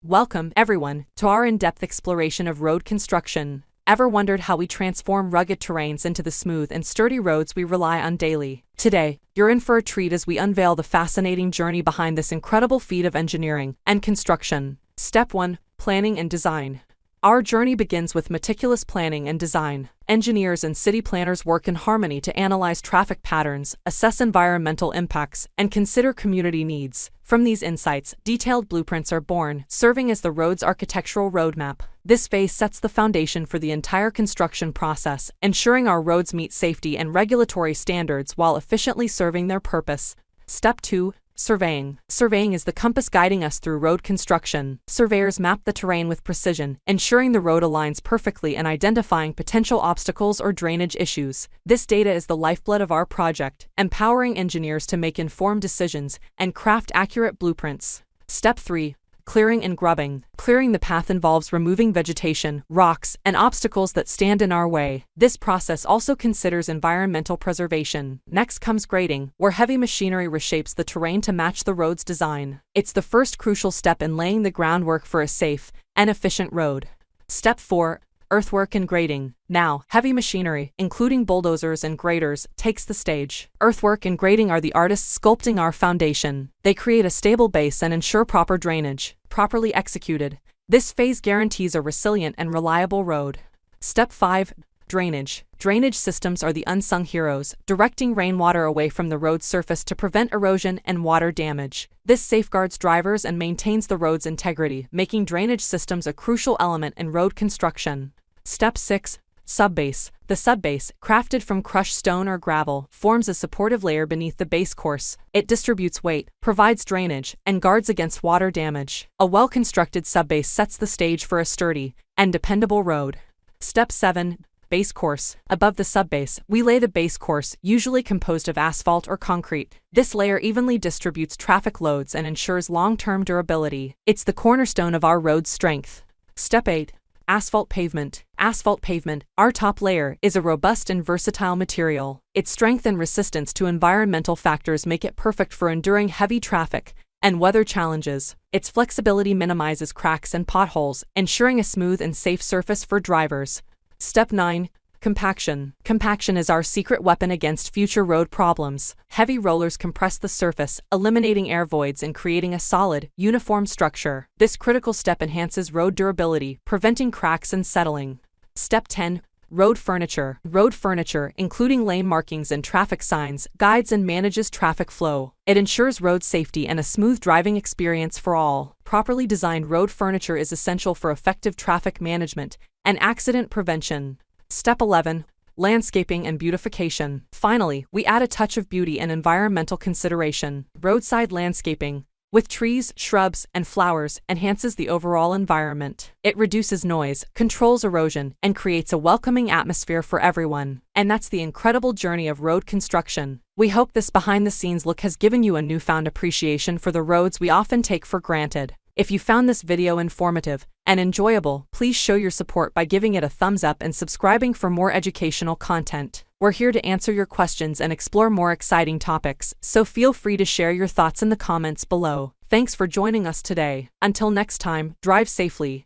Welcome, everyone, to our in-depth exploration of road construction. Ever wondered how we transform rugged terrains into the smooth and sturdy roads we rely on daily? Today, you're in for a treat as we unveil the fascinating journey behind this incredible feat of engineering and construction. Step 1. Planning and design. Our journey begins with meticulous planning and design. Engineers and city planners work in harmony to analyze traffic patterns, assess environmental impacts, and consider community needs. From these insights, detailed blueprints are born, serving as the road's architectural roadmap. This phase sets the foundation for the entire construction process, ensuring our roads meet safety and regulatory standards while efficiently serving their purpose. Step 2. Surveying. Surveying is the compass guiding us through road construction. Surveyors map the terrain with precision, ensuring the road aligns perfectly and identifying potential obstacles or drainage issues. This data is the lifeblood of our project, empowering engineers to make informed decisions and craft accurate blueprints. Step 3. Clearing and grubbing. Clearing the path involves removing vegetation, rocks, and obstacles that stand in our way. This process also considers environmental preservation. Next comes grading, where heavy machinery reshapes the terrain to match the road's design. It's the first crucial step in laying the groundwork for a safe and efficient road. Step 4. Earthwork and grading. Now, heavy machinery, including bulldozers and graders, takes the stage. Earthwork and grading are the artists sculpting our foundation. They create a stable base and ensure proper drainage. Properly executed, this phase guarantees a resilient and reliable road. Step 5. Drainage. Drainage systems are the unsung heroes, directing rainwater away from the road's surface to prevent erosion and water damage. This safeguards drivers and maintains the road's integrity, making drainage systems a crucial element in road construction. Step 6. Subbase. The subbase, crafted from crushed stone or gravel, forms a supportive layer beneath the base course. It distributes weight, provides drainage, and guards against water damage. A well-constructed subbase sets the stage for a sturdy and dependable road. Step 7. Base course. Above the subbase, we lay the base course, usually composed of asphalt or concrete. This layer evenly distributes traffic loads and ensures long-term durability. It's the cornerstone of our road's strength. Step 8. Asphalt pavement. Asphalt pavement, our top layer, is a robust and versatile material. Its strength and resistance to environmental factors make it perfect for enduring heavy traffic and weather challenges. Its flexibility minimizes cracks and potholes, ensuring a smooth and safe surface for drivers. Step 9. Compaction. Compaction is our secret weapon against future road problems. Heavy rollers compress the surface, eliminating air voids and creating a solid, uniform structure. This critical step enhances road durability, preventing cracks and settling. Step 10. Road furniture. Road furniture, including lane markings and traffic signs, guides and manages traffic flow. It ensures road safety and a smooth driving experience for all. Properly designed road furniture is essential for effective traffic management and accident prevention. Step 11. Landscaping and beautification. Finally, we add a touch of beauty and environmental consideration. Roadside landscaping, with trees, shrubs, and flowers, enhances the overall environment. It reduces noise, controls erosion, and creates a welcoming atmosphere for everyone. And that's the incredible journey of road construction. We hope this behind-the-scenes look has given you a newfound appreciation for the roads we often take for granted. If you found this video informative and enjoyable, please show your support by giving it a thumbs up and subscribing for more educational content. We're here to answer your questions and explore more exciting topics, so feel free to share your thoughts in the comments below. Thanks for joining us today. Until next time, drive safely,